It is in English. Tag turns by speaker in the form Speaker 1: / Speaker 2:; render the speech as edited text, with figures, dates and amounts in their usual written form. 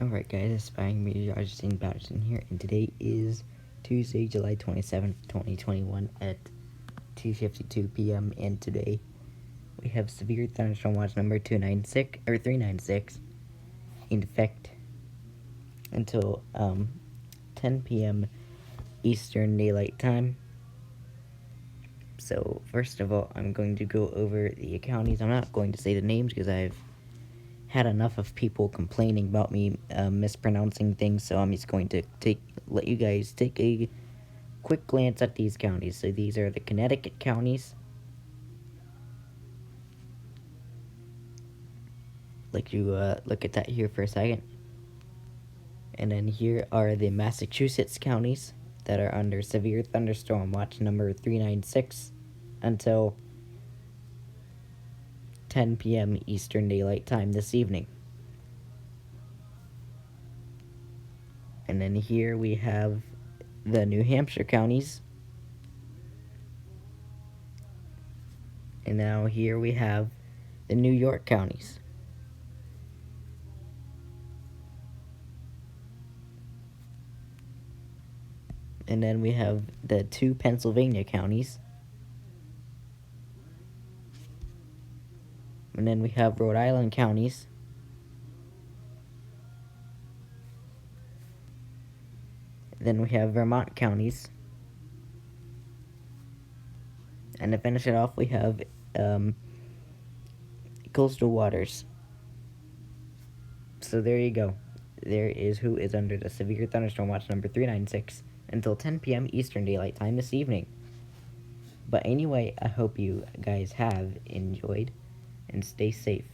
Speaker 1: Alright guys, Aspiring Meteorologist Ian Patterson here, and today is Tuesday, July 27th, 2021 at 2:52 p.m. and today we have Severe Thunderstorm Watch number 396 in effect until 10 p.m. Eastern Daylight Time. So first of all, I'm going to go over the counties. I'm not going to say the names because I've had enough of people complaining about me mispronouncing things, so I'm just going to let you guys take a quick glance at these counties. So these are the Connecticut counties. Let you look at that here for a second. And then here are the Massachusetts counties that are under Severe Thunderstorm Watch number 396 until 10 p.m. Eastern Daylight Time this evening. And then here we have the New Hampshire counties. And now here we have the New York counties. And then we have the two Pennsylvania counties. And then we have Rhode Island counties. Then we have Vermont counties. And to finish it off, we have coastal waters. So there you go. There is who is under the Severe Thunderstorm Watch number 396 until 10 p.m. Eastern Daylight Time this evening. But anyway, I hope you guys have enjoyed and stay safe.